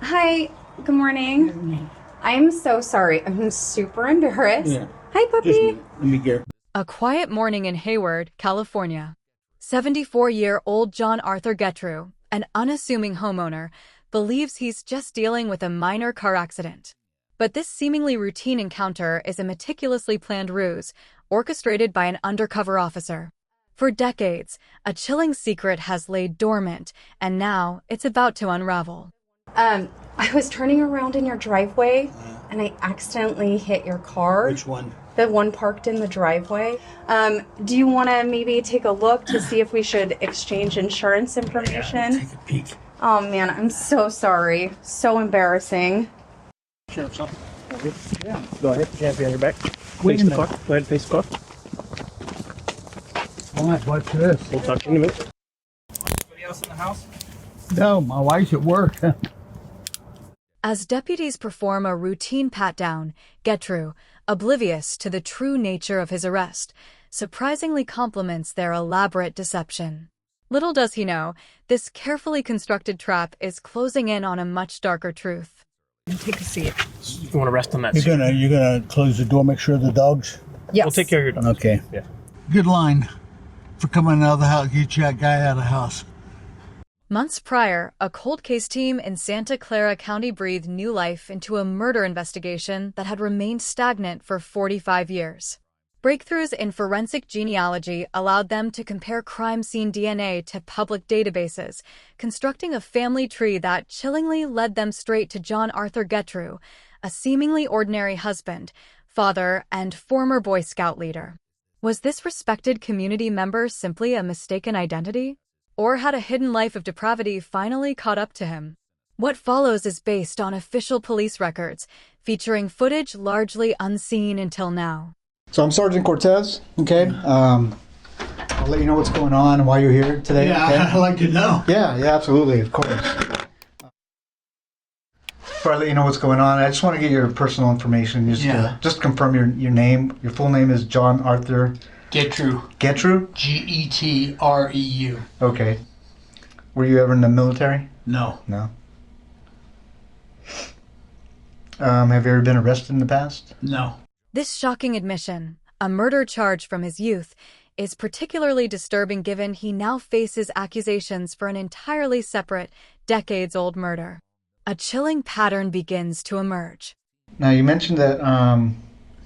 Hi, good morning. I'm so sorry. I'm super embarrassed. Yeah. Hi, puppy. Let me get. A quiet morning in Hayward, California. 74-year-old John Arthur Getreu, an unassuming homeowner, believes he's just dealing with a minor car accident. But this seemingly routine encounter is a meticulously planned ruse, orchestrated by an undercover officer. For decades, a chilling secret has laid dormant, and now it's about to unravel. I was turning around in your driveway and I accidentally hit your car. Which one? The one parked in the driveway. Do you want to maybe take a look to see if we should exchange insurance information? Take a peek. Oh man, I'm so sorry. So embarrassing. Sure, something. Yeah, go ahead. Can't be on your back. Wait Face a the minute. car. Go ahead, face the car. All right, what's this? We'll talk to you in a minute. Anybody else in the house? No, my wife's at work. As deputies perform a routine pat-down, Getreu, oblivious to the true nature of his arrest, surprisingly compliments their elaborate deception. Little does he know, this carefully constructed trap is closing in on a much darker truth. Take a seat. You want to rest on that? You're gonna close the door, make sure the dogs. Yes. We'll take care of your dog. Okay. Yeah. Good line for coming out of the house. Get that guy out of the house. Months prior, a cold case team in Santa Clara County breathed new life into a murder investigation that had remained stagnant for 45 years. Breakthroughs in forensic genealogy allowed them to compare crime scene DNA to public databases, constructing a family tree that chillingly led them straight to John Arthur Getreu, a seemingly ordinary husband, father, and former Boy Scout leader. Was this respected community member simply a mistaken identity? Or had a hidden life of depravity finally caught up to him? What follows is based on official police records, featuring footage largely unseen until now. So I'm Sergeant Cortez, okay? I'll let you know what's going on and why you're here today, Yeah, okay? I'd like to know. Yeah, absolutely, of course. Before I let you know what's going on, I just want to get your personal information. Just confirm your name. Your full name is John Arthur Getreu. Getreu? Getreu. Okay. Were you ever in the military? No. No. Have you ever been arrested in the past? No. This shocking admission, a murder charge from his youth, is particularly disturbing given he now faces accusations for an entirely separate, decades-old murder. A chilling pattern begins to emerge. Now, you mentioned that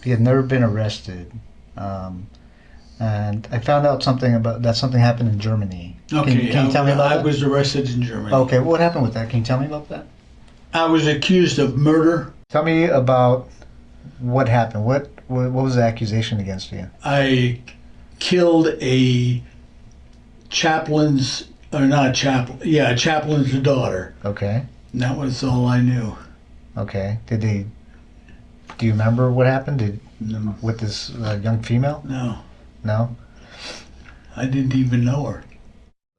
he had never been arrested. And I found out something happened in Germany. Okay. Can you tell me about I that? was arrested in Germany. Okay, what happened with that? Can you tell me about that? I was accused of murder. Tell me about what happened. What was the accusation against you? I killed a chaplain's daughter. Okay. And that was all I knew. Okay. Do you remember what happened? No. With this young female? No. No? I didn't even know her.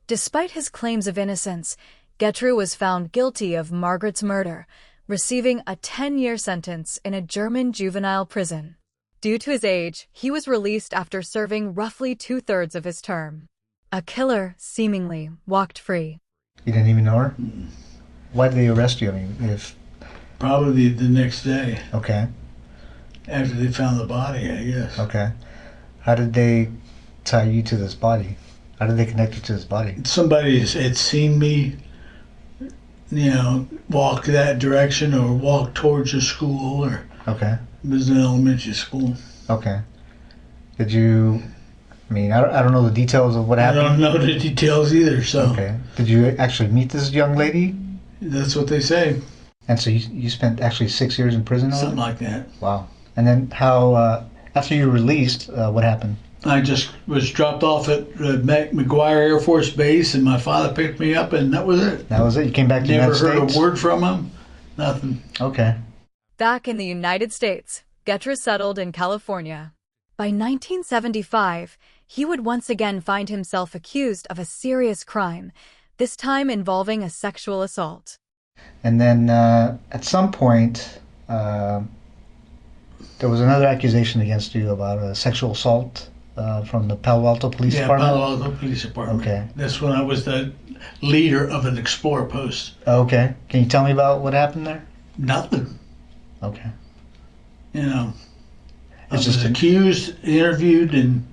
Despite his claims of innocence, Getreu was found guilty of Margaret's murder, receiving a 10-year sentence in a German juvenile prison. Due to his age, he was released after serving roughly 2/3 of his term. A killer, seemingly, walked free. You didn't even know her? Why did they arrest you? I mean, Probably the next day Okay. after they found the body, I guess. Okay. How did they tie you to this body? How did they connect you to this body? Somebody had seen me, walk that direction or walk towards a school, or Okay. it was an elementary school. Okay. I don't know the details of what I happened. don't know the details either, so Okay. Did you actually meet this young lady? that's what they say. And so you spent actually 6 years in prison? over Something it? like that. Wow. And then how, after you were released, what happened? I just was dropped off at McGuire Air Force Base, and my father picked me up, and that was it. That was it? You came back to the Never United heard States? a word from him. Nothing. Okay. Back in the United States, Getreu settled in California. By 1975, he would once again find himself accused of a serious crime, this time involving a sexual assault. And then at some point, there was another accusation against you about a sexual assault from the Palo Alto Police Yeah, Department? Palo Alto Police Department. Okay. That's when I was the leader of an Explorer post. Okay. Can you tell me about what happened there? Nothing, Okay. you know. I It's was just accused, interviewed, and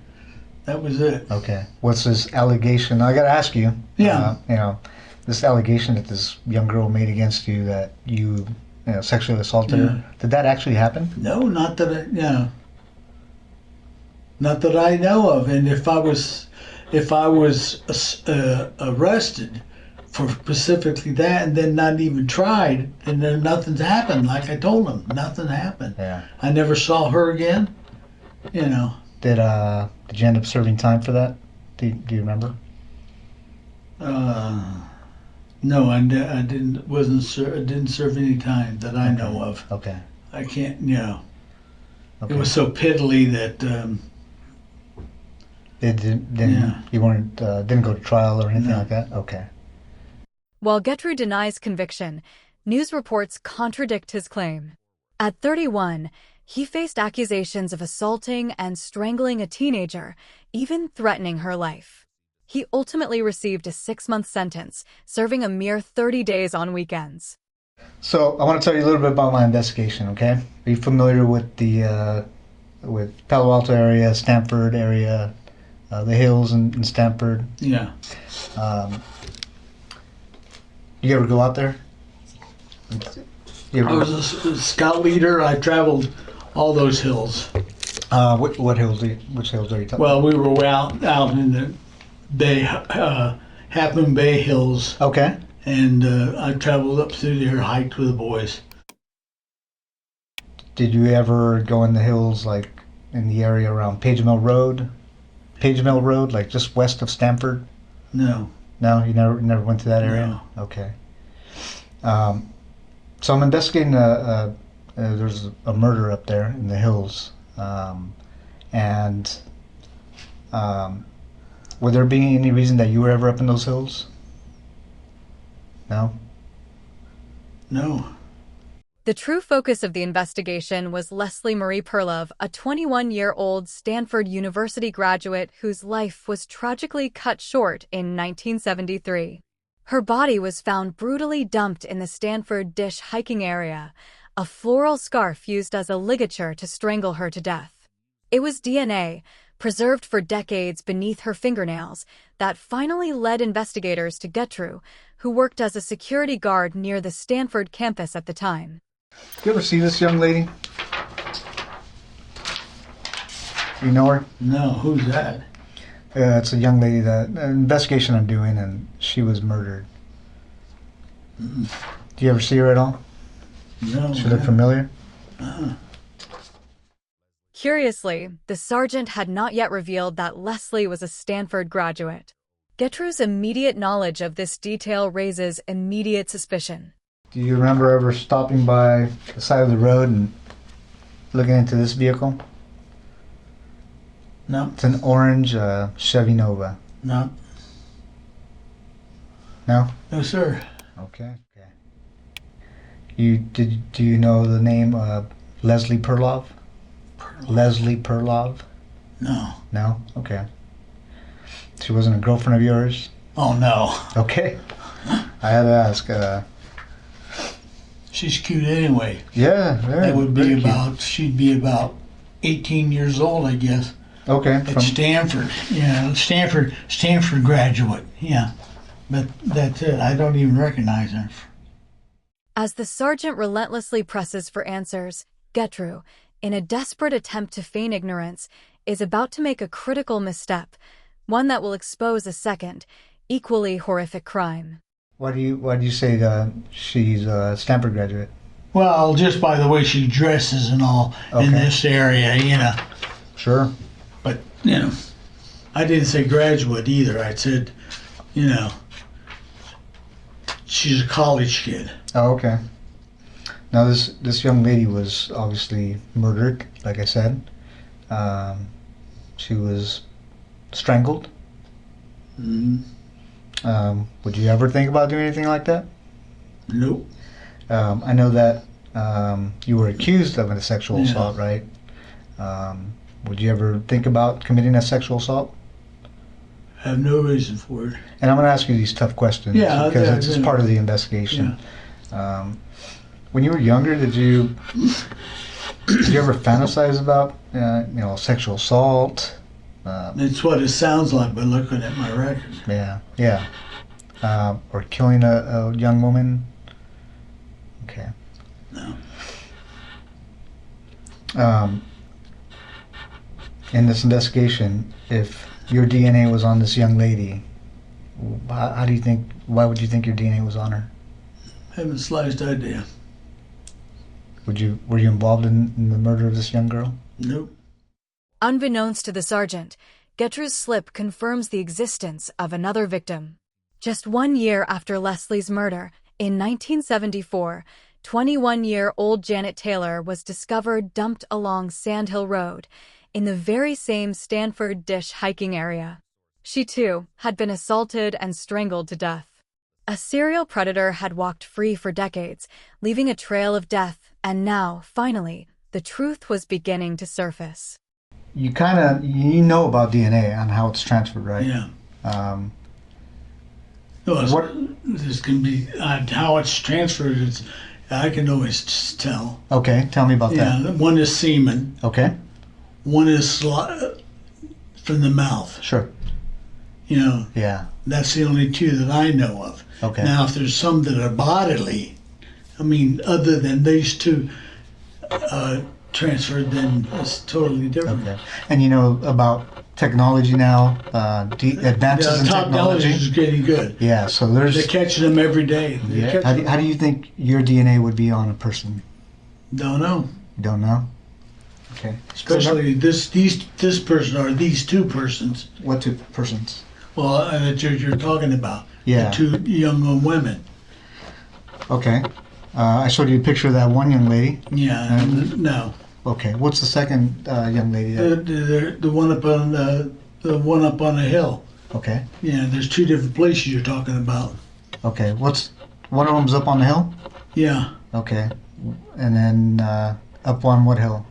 that was it. Okay. What's this allegation? I got to ask you. Yeah. You know, this allegation that this young girl made against you that you know, sexually assaulted Yeah. her. Did that actually happen? No, not that not that I know of. And if I was arrested for specifically that and then not even tried, and then nothing's happened. Like I told him, nothing happened. Yeah. I never saw her again. You know. Did you end up serving time for that? Do you remember? No, I didn't. I didn't serve any time that I know of. Okay. I can't. You know. Okay. It was so piddly that. It didn't. Yeah. You weren't. Didn't go to trial or anything No. like that. Okay. While Getreu denies conviction, news reports contradict his claim. At 31, he faced accusations of assaulting and strangling a teenager, even threatening her life. He ultimately received a 6-month sentence, serving a mere 30 days on weekends. So I want to tell you a little bit about my investigation. Okay. Are you familiar with the with Palo Alto area, Stanford area, the hills in Stanford? Yeah. You ever go out there? You I was a scout leader. I traveled all those hills. What hills? Which hills are you talking? Well, we were out in the Bay, Half Moon Bay Hills, Okay. and I traveled up through there, hiked with the boys. Did you ever go in the hills, like in the area around Page Mill Road? Page Mill Road, like just west of Stanford? No. No, you never went to that area. No. Okay. So I'm investigating. There's a murder up there in the hills, and would there be any reason that you were ever up in those hills? No. No. The true focus of the investigation was Leslie Marie Perlov, a 21-year-old Stanford University graduate whose life was tragically cut short in 1973. Her body was found brutally dumped in the Stanford Dish hiking area, a floral scarf used as a ligature to strangle her to death. It was DNA, preserved for decades beneath her fingernails, that finally led investigators to Getreu, who worked as a security guard near the Stanford campus at the time. You ever see this young lady? You know her? No. Who's that? It's a young lady that an investigation I'm doing, and she was murdered. Do you ever see her at all? No. She look familiar? Curiously, the sergeant had not yet revealed that Leslie was a Stanford graduate. Getreu's immediate knowledge of this detail raises immediate suspicion. Do you remember ever stopping by the side of the road and looking into this vehicle? No. It's an orange Chevy Nova. No. No? No, sir. Okay. Do you know the name Leslie Perlov? Leslie Perlov? No. No? Okay. She wasn't a girlfriend of yours? Oh no. Okay. I had to ask. She's cute anyway. Yeah, very. That would very be cute. about. She'd be about 18 years old, I guess. Okay. At Stanford. Yeah, Stanford graduate. Yeah. But that's it. I don't even recognize her. As the sergeant relentlessly presses for answers, Getreu, in a desperate attempt to feign ignorance, is about to make a critical misstep, one that will expose a second, equally horrific crime. Why do you say that she's a Stanford graduate? Well, just by the way she dresses and all in Okay. this area, you know. Sure. But, you know, I didn't say graduate either. I said, you know, she's a college kid. Oh, okay. Now this young lady was obviously murdered, like I said. She was strangled. Mm, Would you ever think about doing anything like that? nope. I know that you were accused of a sexual Yeah. assault, right? Would you ever think about committing a sexual assault? I have no reason for it. And I'm going to ask you these tough questions Yeah, because yeah, it's yeah. part of the investigation. When you were younger, did you ever fantasize about sexual assault? It's what it sounds like by looking at my record. Yeah. Or killing a young woman? Okay. No. In this investigation, if your DNA was on this young lady, why would you think your DNA was on her? Haven't the slightest idea. Were you involved in the murder of this young girl? Nope. Unbeknownst to the sergeant, Getreu's slip confirms the existence of another victim. Just 1 year after Leslie's murder, in 1974, 21-year-old Janet Taylor was discovered dumped along Sand Hill Road in the very same Stanford Dish hiking area. She, too, had been assaulted and strangled to death. A serial predator had walked free for decades, leaving a trail of death, and now, finally, the truth was beginning to surface. You know about DNA and how it's transferred, right? Yeah. This can be how it's transferred. I can always just tell. Okay, tell me about that. Yeah, one is semen. Okay. One is from the mouth. Sure. Yeah. That's the only two that I know of. Okay. Now, if there's some that are bodily, other than these two transferred, then it's totally different. Okay. And you know about technology now, advances in technology technology. is getting good. Yeah, so there's... They're catching them every day. Yeah. How do you think your DNA would be on a person? Don't know. You don't know? Okay. Especially this person or these two persons. What two persons? Well, that you're talking about. Yeah. The two young women. Okay. I showed you a picture of that one young lady. Yeah. No. Okay. What's the second young lady? The one up on the hill. Okay. Yeah. There's two different places you're talking about. Okay. One of them's up on the hill? Yeah. Okay. And then up on what hill?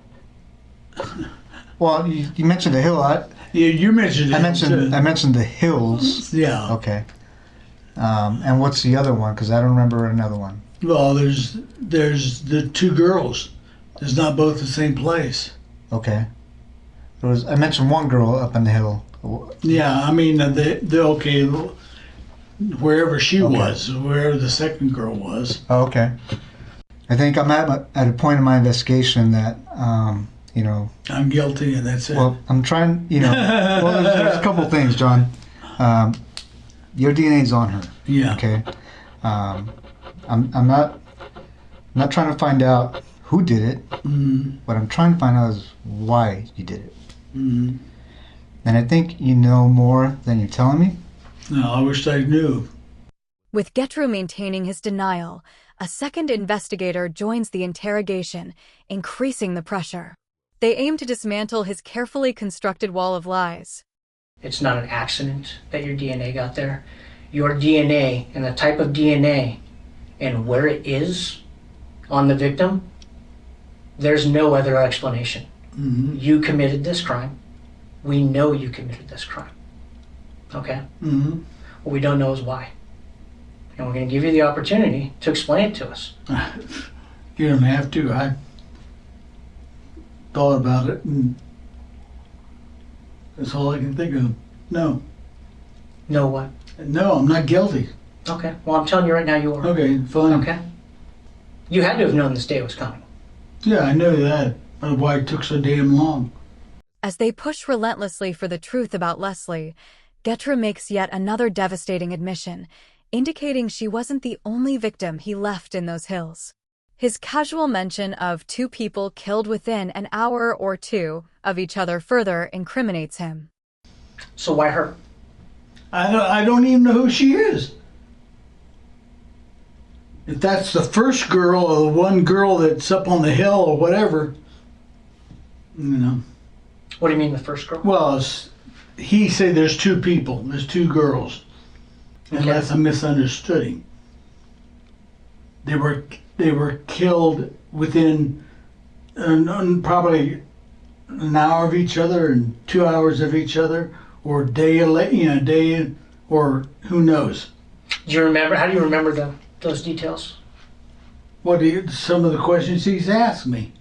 Well, you mentioned the hill. You mentioned it. I mentioned the hills. Yeah. Okay. And what's the other one? Because I don't remember another one. Well, there's the two girls. It's not both the same place. Okay. I mentioned one girl up on the hill. Yeah, okay, wherever she was, wherever the second girl was. Oh, okay. I think I'm at a point in my investigation that, I'm guilty, and that's it. Well, I'm trying, well, there's a couple things, John. Your DNA's on her. Yeah. Okay. I'm not trying to find out who did it. Mm-hmm. What I'm trying to find out is why you did it. Mm-hmm. And I think you know more than you're telling me. No, I wish I knew. With Getreu maintaining his denial, a second investigator joins the interrogation, increasing the pressure. They aim to dismantle his carefully constructed wall of lies. It's not an accident that your DNA got there. Your DNA and the type of DNA and where it is on the victim, there's no other explanation. Mm-hmm. You committed this crime. We know you committed this crime. Okay? Mm-hmm. What we don't know is why. And we're going to give you the opportunity to explain it to us. You don't have to. I thought about it, and that's all I can think of. No. Know what? No, I'm not guilty. Okay. Well, I'm telling you right now you are. Okay, fine. Okay? You had to have known this day was coming. Yeah, I know that. But why it took so damn long? As they push relentlessly for the truth about Leslie, Getreu makes yet another devastating admission, indicating she wasn't the only victim he left in those hills. His casual mention of two people killed within an hour or two of each other further incriminates him. So why her? I don't even know who she is. If that's the first girl or the one girl that's up on the hill or whatever, What do you mean the first girl? Well, he said there's two people, there's two girls. Unless I misunderstood him. They were killed within probably an hour of each other and 2 hours of each other, or day, or who knows? Do you remember? How do you remember those details? Some of the questions he's asked me.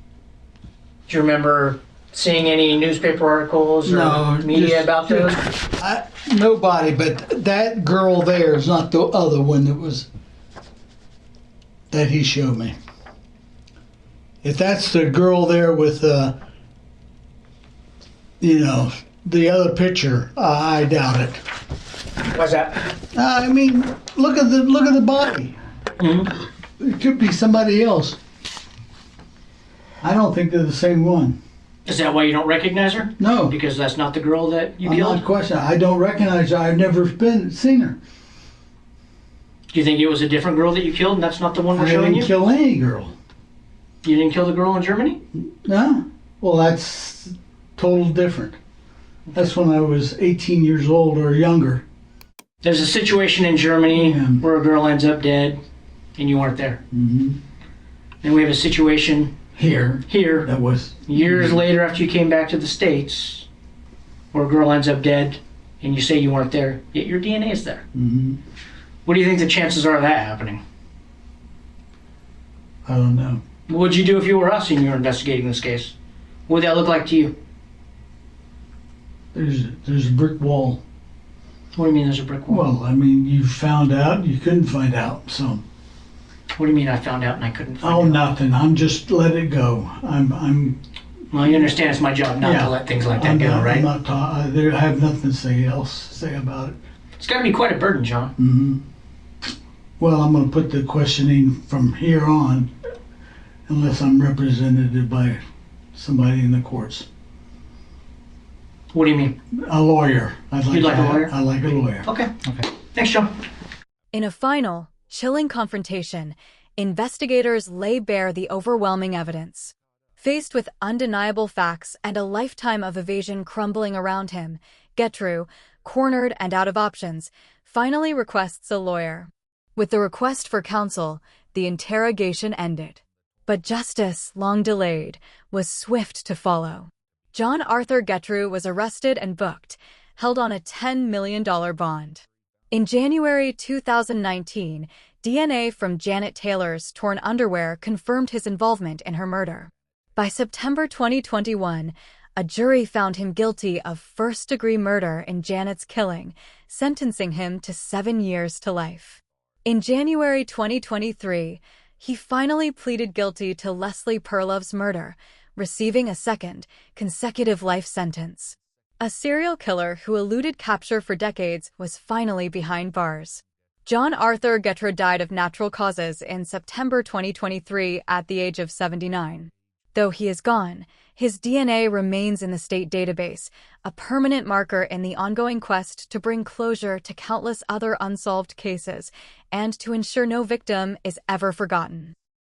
Do you remember seeing any newspaper articles or media about those? Nobody, but that girl there is not the other one that he showed me. If that's the girl there with, the other picture, I doubt it. What's that? I mean, look at the body. Mm-hmm. It could be somebody else. I don't think they're the same one. Is that why you don't recognize her? No. Because that's not the girl that you I'm killed? not questioning. I don't recognize her. I've never seen her. Do you think it was a different girl that you killed and that's not the one we're I showing didn't you? kill any girl. You didn't kill the girl in Germany? No. Well, that's total different. That's when I was 18 years old or younger. There's a situation in Germany Yeah. where a girl ends up dead and you weren't there. Mm-hmm. And we have a situation Here. here, That was years later after you came back to the States, where a girl ends up dead and you say you weren't there, yet your DNA is there. Mm-hmm. What do you think the chances are of that happening? I don't know. What would you do if you were us and you were investigating this case? What would that look like to you? There's a brick wall. What do you mean there's a brick wall? Well, I mean, you found out, you couldn't find out, so. What do you mean I found out and I couldn't find Oh, out? nothing. I'm just let it go. Well, you understand it's my job not Yeah. to let things like that I'm go, not, right? I'm not I have nothing to say about it. It's got to be quite a burden, John. Mm-hmm. Well, I'm going to put the questioning from here on, unless I'm represented by somebody in the courts. What do you mean? A lawyer. You'd like a lawyer? I like a lawyer. Okay. Thanks, John. In a final, chilling confrontation, investigators lay bare the overwhelming evidence. Faced with undeniable facts and a lifetime of evasion crumbling around him, Getreu, cornered and out of options, finally requests a lawyer. With the request for counsel, the interrogation ended. But justice, long delayed, was swift to follow. John Arthur Getreu was arrested and booked, held on a $10 million bond. In January 2019, DNA from Janet Taylor's torn underwear confirmed his involvement in her murder. By September 2021, a jury found him guilty of first-degree murder in Janet's killing, sentencing him to 7 years to life. In January 2023, he finally pleaded guilty to Leslie Perlove's murder, receiving a second, consecutive life sentence. A serial killer who eluded capture for decades was finally behind bars. John Arthur Getreu died of natural causes in September 2023 at the age of 79. Though he is gone, his DNA remains in the state database, a permanent marker in the ongoing quest to bring closure to countless other unsolved cases and to ensure no victim is ever forgotten.